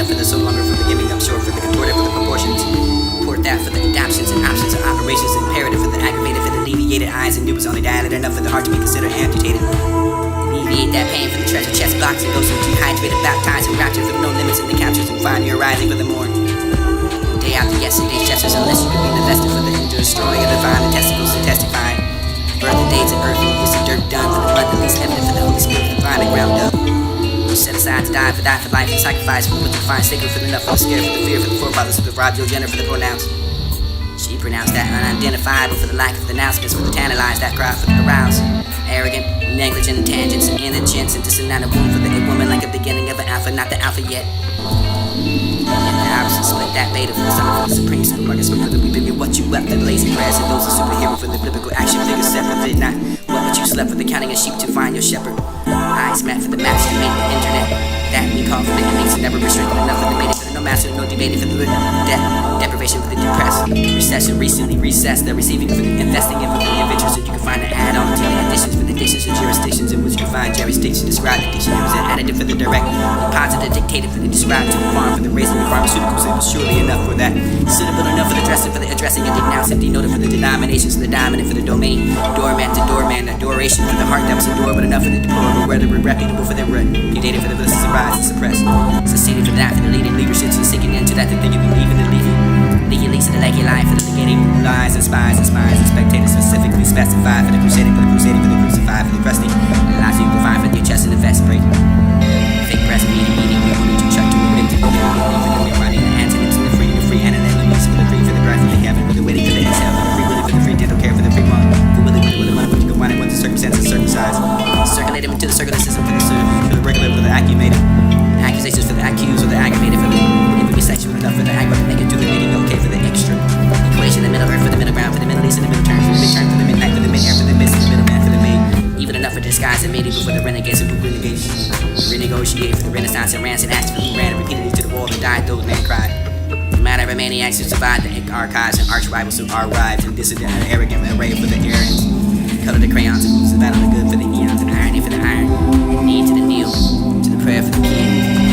enough for the so longer for the giving up short for the contorted for the proportions. Port that for the adoptions and options of operations imperative for the aggravated for the alleviated eyes and was only dilated enough for the heart to be considered amputated. Alleviate that pain for the treasure chest blocks and those who dehydrated, baptized and raptured for no limits in the captures and find your rising for the morn. Day after yesterday's gestures unless you could be invested for the destroying of divine the testicles and testifying. Birth the days of earth and use the dirt done for the blood the least evident for the Holy Spirit for the blind and ground up. Set aside to die for that, for life and sacrifice, for the divine sacred for the enough for the scared, for the fear, for the forefathers, for the Rob Joe Jenner, for the pronouns. She pronounced that unidentifiable for the lack of the announcements, for the tantalized that cry for the aroused. Arrogant, negligent, tangents, and indigence, and disannounced wound for the woman like a beginning of an alpha, not the alpha yet. And the hours split that beta for the son of the supreme supermarket, for the weeping what you wept, the lazy prayers, and those are superhero for the biblical action figures separate, not what you slept for the counting of sheep to find your shepherd. Eyes met for the maps to make the internet. That we call for the inmates and never restricted enough for the debated for the no master, no debating for the deprivation for the depressed. Recession recently recessed, the receiving for the investing in for the adventures so you can find an add-on to the additions for the dishes and jurisdictions in which you can find jurisdiction described the dictionaries and additive for the direct deposit dictated for the described to the farm for the raising of pharmaceuticals. It was surely enough for that. Suitable enough for the dressing for the addressing and denouncing, denoted for the denominations, the dominant for the domain, doormat to doorman, adoration for the heart that was adored, but enough for the deplorable, whether reputable for the repudiated for the blessings and rise and suppressed, succeeded for that for the leading leaderships and sinking into that the thing you believe in the leaving. Leaking leaks of the leggy life for the legating lies and spies and spectators specifically specified for the crusading for the crucified for the crusty lives you can find for your chest and the vest break. Fake breast eating we wanted to shut to a bit to go down for the real body and the antonyms and the free and the enemies for the free for the breath for the heaven for the waiting for the exhale for the free willing for the free dental care for the free monk who willing for the money for you can find it when the circumstances circumcised circulate them into the circular system for the regular for the accumulated accusations for the accused or the aggravated for the sexual enough for the aggro to make it do the making okay for the extra equation the middle earth for the middle ground for the middle east and the middle term for the mid term for the midnight for the mid air for the mist for the middle man for the maid even enough for disguise and medieval for the renegades and renegotiate for the renaissance and rants and acts for who ran repeatedly to the wall and died those men cried. The matter of maniacs who survived the archives and arch rivals who are arrived and dissident and arrogant array for the errands color the crayons and moves the battle the good for the eons and irony for the iron need to the kneel to the prayer for the king.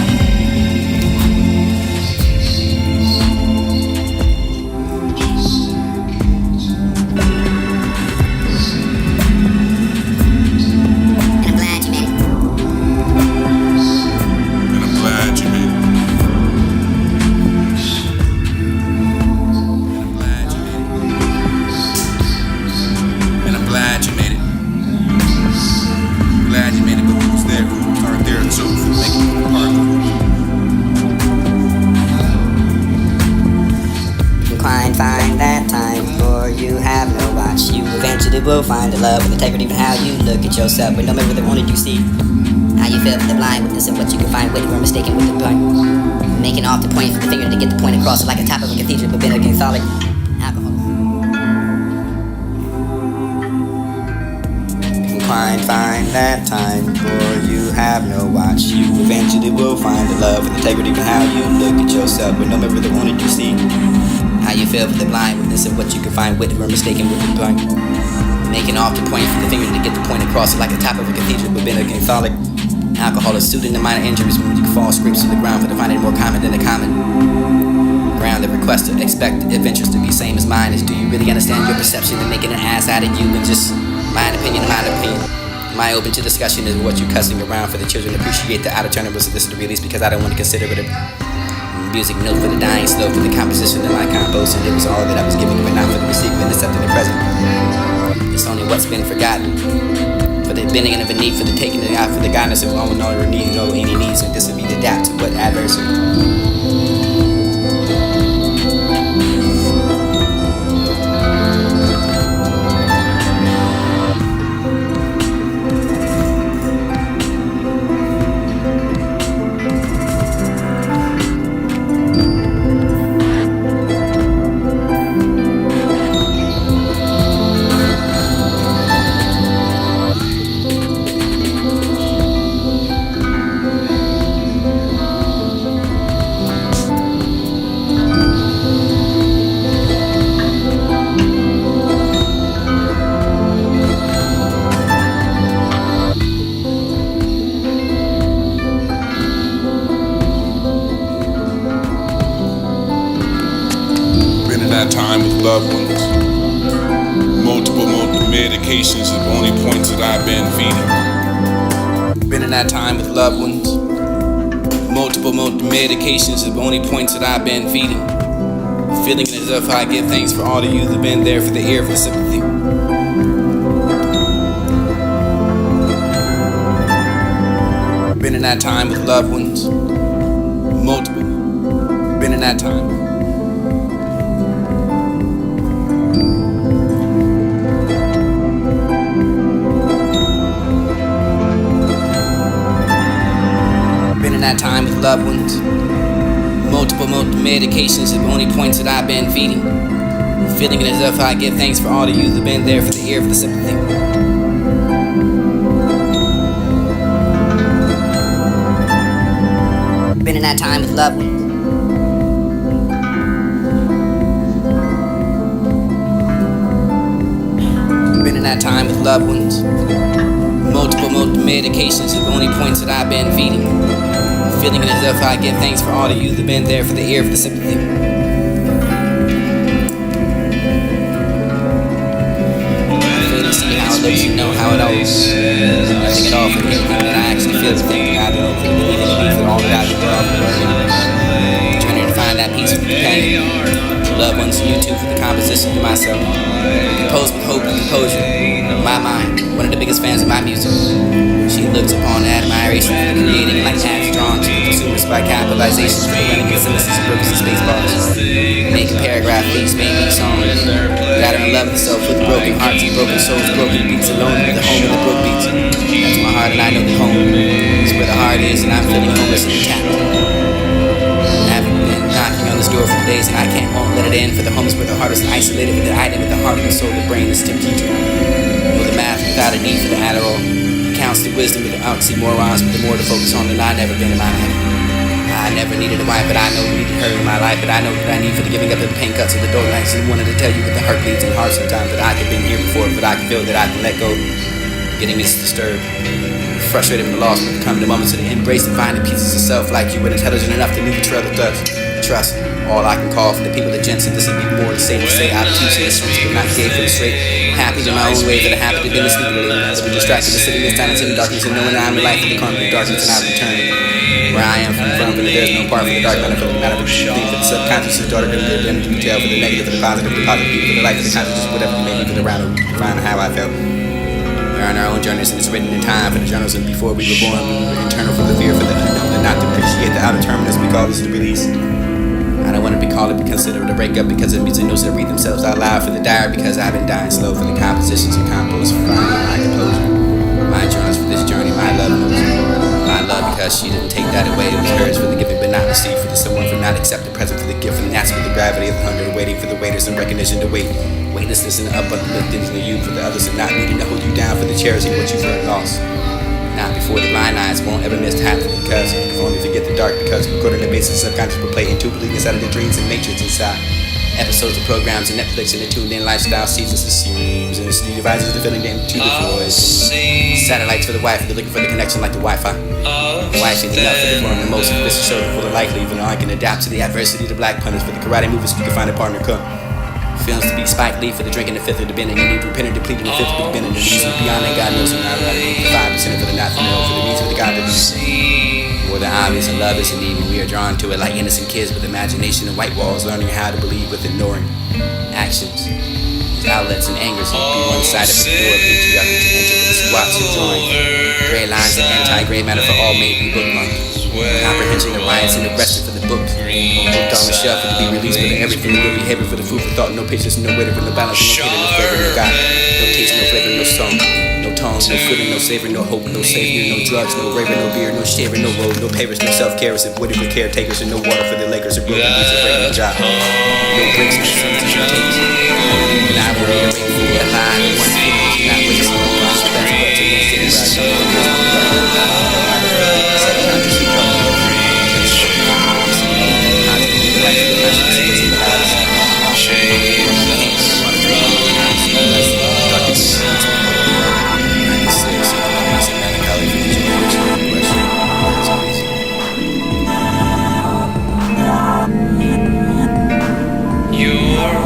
Will find the love and integrity in how you look at yourself, but no matter the only you see how you feel for the blind witness of what you can find when you are mistaken with the point, making off the point for the finger to get the point across like a top of a cathedral, but been against solid alcohol. Find that time, for you have no watch. You eventually will find the love and integrity in how you look at yourself, but no matter the only you see how you feel for the blind witness of what you can find with or mistaken with the point. Making off the point for the finger to get the point across like the top of a cathedral, but been against solid alcohol is suited to minor injuries when you can fall scrapes to the ground for to find it more common than the common ground. The request to expect adventures to be same as mine is do you really understand your perception and making an ass out of you and just my opinion. Am I open to discussion is what you're cussing around for the children appreciate the outer tournaments of this to release because I don't want to consider it a music note for the dying slow for the composition that I composed and it was all that I was giving but not for the receiving and accepting the present. It's only what's been forgotten for the bending of a need for the taking it out for the guidance of all and all needing no any needs and this would be the adapt to what adversity. that time with loved ones. Multiple medications are the only points that I've been feeding. Been in that time with loved ones. Multiple medications are the only points that I've been feeding. Feeling as if I give thanks for all of you that been there for the ear for sympathy. Been in that time with loved ones. Multiple. Been in that time. Been in that time with loved ones. Multiple medications are the only points that I've been feeding. Feeling as if I give thanks for all of you that been there for the ear for the sympathy. Been in that time with loved ones. Been in that time with loved ones. Multiple medications are the only points that I've been feeding. Feeling as if I give thanks for all of you that been there for the ear for the sympathy. Feel to see how it looks, you know how it always. Nothing at all for anything that I actually feel to think that I don't for the believing in me for all that I do for all the world. Trying to find that peace with the pain. Loved ones and you too for the composition to myself. Composed with hope and composure. My mind, one of the biggest fans of my music. She looks upon admiration for the creating like ads drawn to the consumers by capitalization for running the synthesis of purpose and space bars. Make a paragraph piece, make me song. Got her in love with herself with broken hearts and broken souls, broken beats alone with the home of the broke beats. That's my heart and I know the home is where the heart is and I'm feeling homeless and tapped. Having been knocking on this door for days and I won't let it in for the homes where the heart is isolated with the item with the heart and the soul, the brain is tempted to know the math without a need for the Adderall. Counts the wisdom with the oxymorons, but the more to focus on than I never been in my life. I never needed a wife, but I know needed her in my life. But I know that I need for the giving up of the pain cuts of the door lights. And wanted to tell you with the heart bleeds and heart sometimes that I could been here before, but I can feel that I can let go. Getting this disturbed, frustrated with the loss, but come the moments of the embrace and finding pieces of self like you were intelligent enough to leave a trail of dust. Trust, all I can call for the people that Jensen doesn't need more to say out of teaching the streets, but not gay for the straight. Happy in my own way that I happen to be asleep a little. I've been distracted with sitting in silence in the darkness and knowing that I'm the light of the carnal darkness and I return. Where I am from there's no part for the dark matter for the matter of the thing for the subconscious is daughter to the energy detail for the negative for the positive for the light for the consciousness, whatever you may be for the round of define how I felt. We're on our own journeys and it's written in time for the journals and before we were born we were internal for the fear for the unknown and not to appreciate the outer terminus we call this the release. I don't want to be called it because consider it a breakup because it means it knows that read themselves out loud for the diary because I've been dying slow for the compositions and compost for finding my composure. My journals for this journey, my love knows. My love because she didn't take that away. It was hers for the giving but not received for the someone for not accepting present for the gift and that's for the gravity of the hunger waiting for the waiters and recognition to wait. Weightlessness and the uplifting in you for the others and not needing to hold you down for the cherishing what you've heard lost. Not before the blind eyes won't ever miss half because you can only forget the dark because recording the basis of subconscious will play into believing inside of the dreams and matrix inside. Episodes of programs and Netflix and the tuned in lifestyle seasons of series and the devices the filling them to the voice. Satellites for the wife, they're looking for the connection like the Wi-Fi. The wife ain't enough for the form the most vicious show for the likely, even though I can adapt to the adversity of the black punters for the karate movies we can find a partner come. Feelings to be Spike Lee for the drinking the fifth of the bending and need repentant depleting the fifth of the bending the knees and beyond and God knows I'm not right. 5% for the not for for the needs of the God that we more than obvious and love is a need and we are drawn to it like innocent kids with imagination and white walls learning how to believe with ignoring actions. Outlets and angers and be one-sided for the door of patriarchy to enter for the swats to join. Gray lines and anti-gray matter for all made be bookmarked. Comprehension of riots and arrested for the books. Booked on the shelf for to be released for the everything, no behavior for the food for thought, no patience, no waiter for the balance, no hidden, no flavor, no God, no taste, no flavor, no song, no tone, no footing, no savor, no hope, no savior, no drugs, no raver, no beer, no shaver, no road, no pavers, no self-care, as if wooded for caretakers and no water for the Lakers or broken beats of regular job. No breaks, no seeds, no takes. And I will rearrange for a line, one feeling, not wasting, no loss, that's but to make it right. You're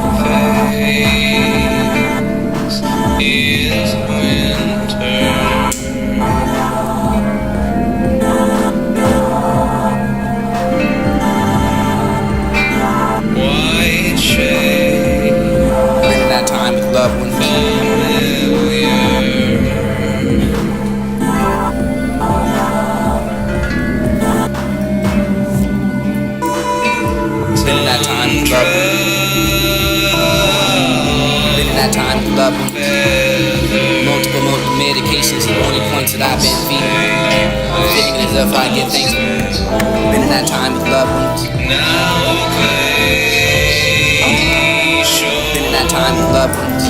with loved ones. Been in that time with loved ones. Multiple medications are the only points that I've been feeding. Feeling as if I get things. Been in that time with loved ones. Been in that time with loved ones.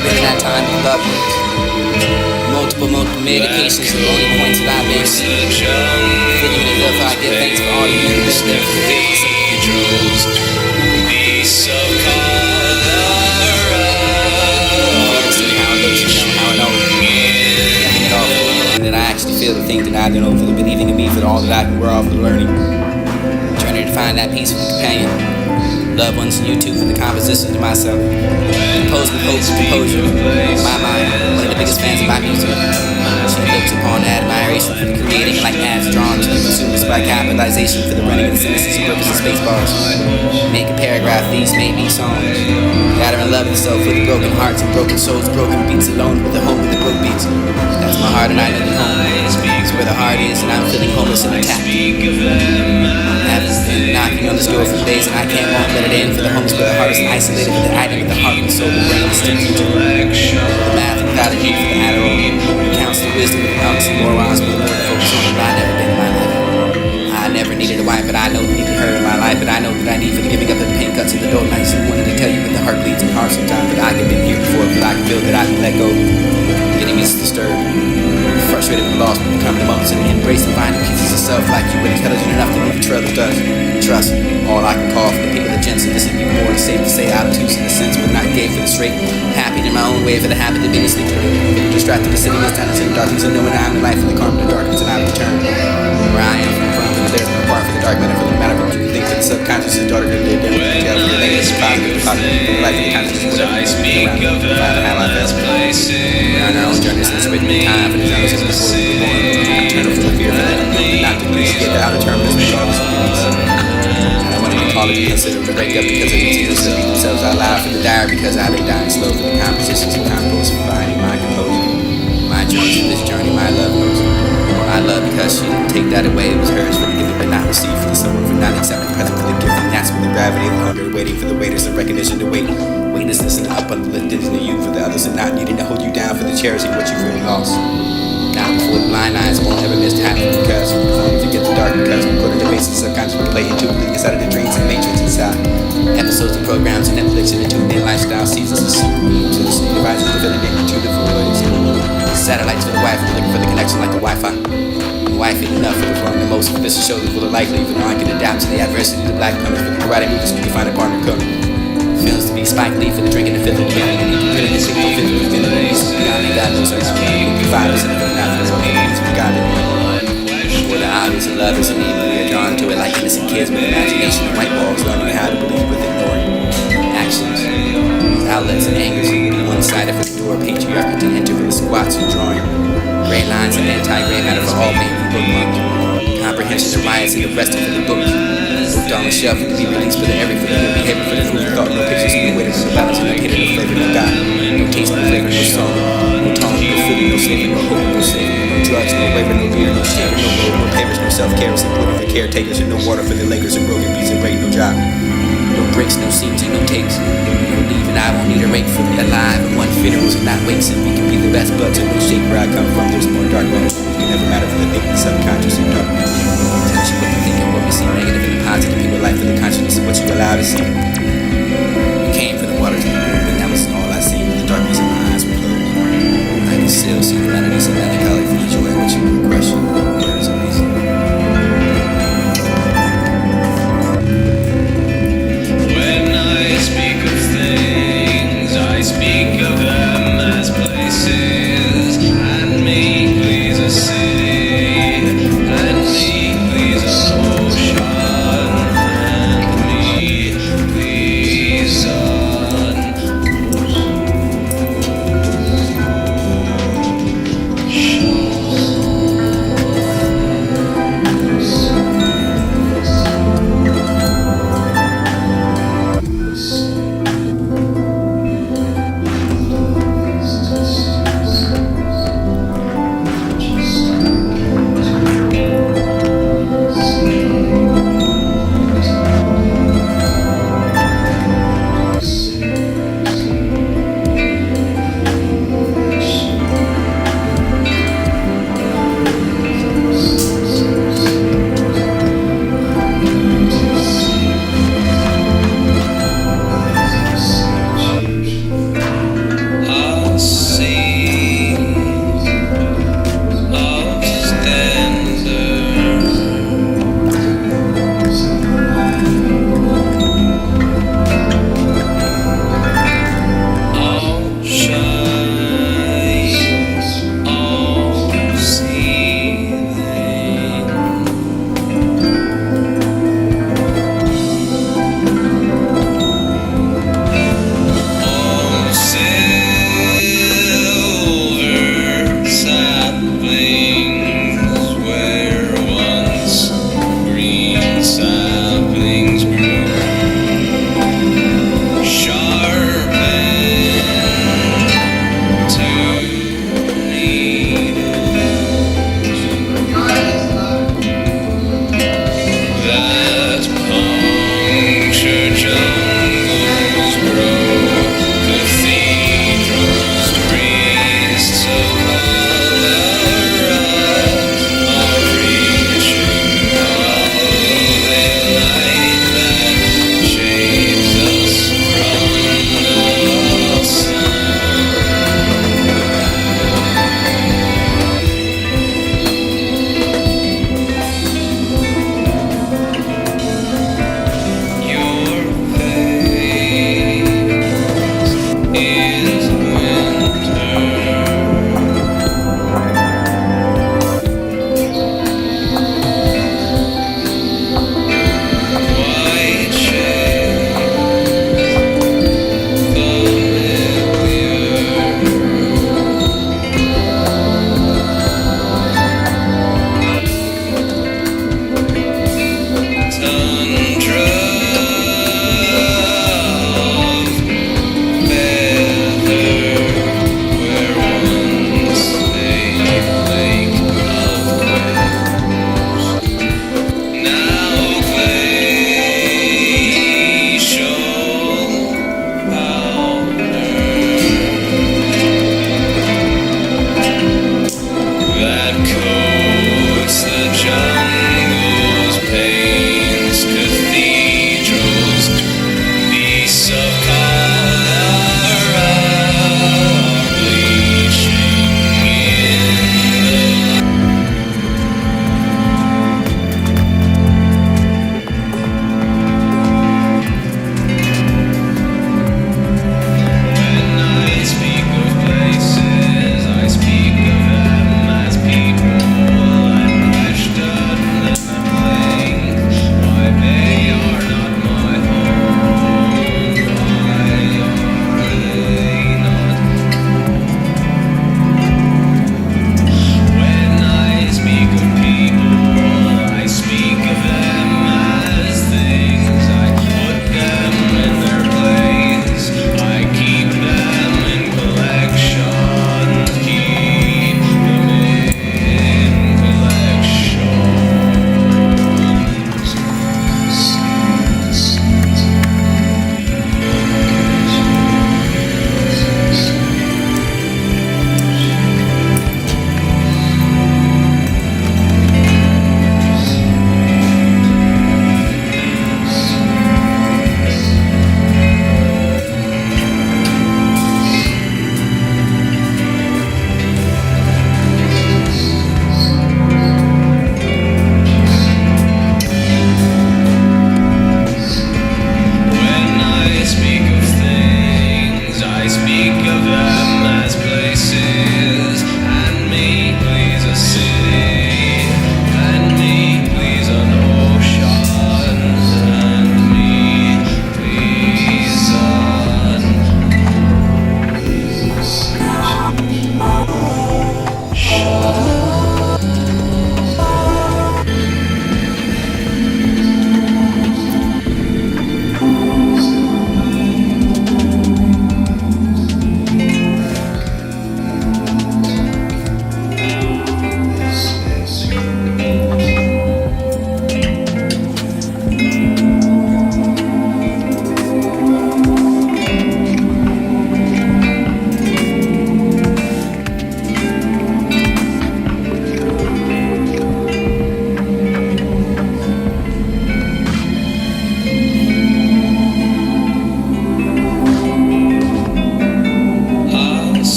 Been in that time with loved ones. Multiple medications are the only points that I've been feeling as if I get thanks for all the years that's there for the that I actually feel the thing that I don't know for the believing in me for all that I can wear off the learning. Trying to find that peace with the companion. Loved ones and you too for the composition to myself. Compose with hope and composure. My mind, one of the biggest fans of my music. She looks upon admiration for the creating like ads drawn to the consumers by capitalization for the running of the sentences and purpose of space bars. Make a paragraph, these may be songs. Got her in love with herself with the broken hearts and broken souls, broken beats alone with the home with the broke beats. That's my heart and I know the home. It's where the heart is and I'm feeling homeless and attacked. I've been knocking on this door for days and I can't won't let it in for the homes where the heart is isolated with the item of the heart and soul, the brain is still future. The math without a need for the Adderall. Counts the wisdom with the and morons with more to focus on than I never been in my life. I never needed a wife, but I know I needed her in my life. But I know that I need for the giving up of the pain cuts and the dull nights. And wanted to tell you, but the heart bleeds and hard sometimes. But I could been here before, but I can feel that I can let go. Getting is disturbed, frustrated and lost, but becoming the moments and embrace and finding pieces of self like you were intelligent enough to leave a trail of dust. Trust, all I can call for the people, the gents, and this would be more than safe to say obtuse in the sense, but not gay for the straight. Happy in my own way for the habit of being asleep. Distracted to sitting in silence and darkness and knowing I'm the life of the calm, the darkness and I return. Where I am from there's no part for the dark matter for the matter, but you can think that the subconscious is darker than the tell for the negative, positive, the life of the consciousness, whatever you speak of how I felt. We're on our own journey since written time for the generations before we were born. Eternal for the fear for that. Not to get the outer terminus regardless of the apology considered to break up because of the tears that beat themselves out loud for the diary because I lay dying slow for the compositions and compose for finding my composure. My journey to this journey, my love knows. I love because she didn't take that away. It was hers for the giving but not received for the someone for not accepting present for the gift. And that's where the gravity of the hunger, waiting for the waiters and recognition to wait. Weightlessness and up uplifted in the you for the others and not needing to hold you down for the cherishing what you really lost. Now before the blind eyes won't ever miss happening because we only forget the dark because we go to the basis subconscious play into it inside of the dreams and matrix inside. Episodes and programs and Netflix and into their lifestyle seasons and super to the sleep devices developing into the voids. Satellites for the wife looking for the connection like the Wi-Fi. The wife ain't enough for the one the most vicious shoulders full of likely even though I can adapt to the adversity of the black comers for the karate movies we can find a partner cover. Feels to be Spike Lee for the drinking the fifth of the gambling and you can really think for 50 of the beyond and God knows around 5% of the not for the world we got it. For the obvious and lovers and even we are drawn to it like innocent kids with imagination and white walls learning how to believe with ignoring actions. Outlets and angers be one-sided for the door patriarchy to enter for the squats and drawing. Gray lines and anti-gray matter for all mainly bookmarks. Comprehension and riots and the rest of the books. Booked on the shelf and be released for the every for the good behavior for the food for thought, no pictures, no waiter for the balance, no hater, no flavor, no God. No taste, no flavor, no song. No tone, no feeling, no slavery, no hope, no slavery, no drugs, no waiver, no beer, no share, no road, no papers, no self-care, supporting for caretakers and no water for the Lakers and broken beats and break, no job. No breaks, no seams and no takes. No leave and I won't need a rake for the alive and one funerals and not wakes and we can be the best buds and no shake where I come from. There's more dark matter. It never matter for the thinking, the subconscious and dark. Touch you with the thinking, what we see negative and the positive. People life for the consciousness of what you allow to see.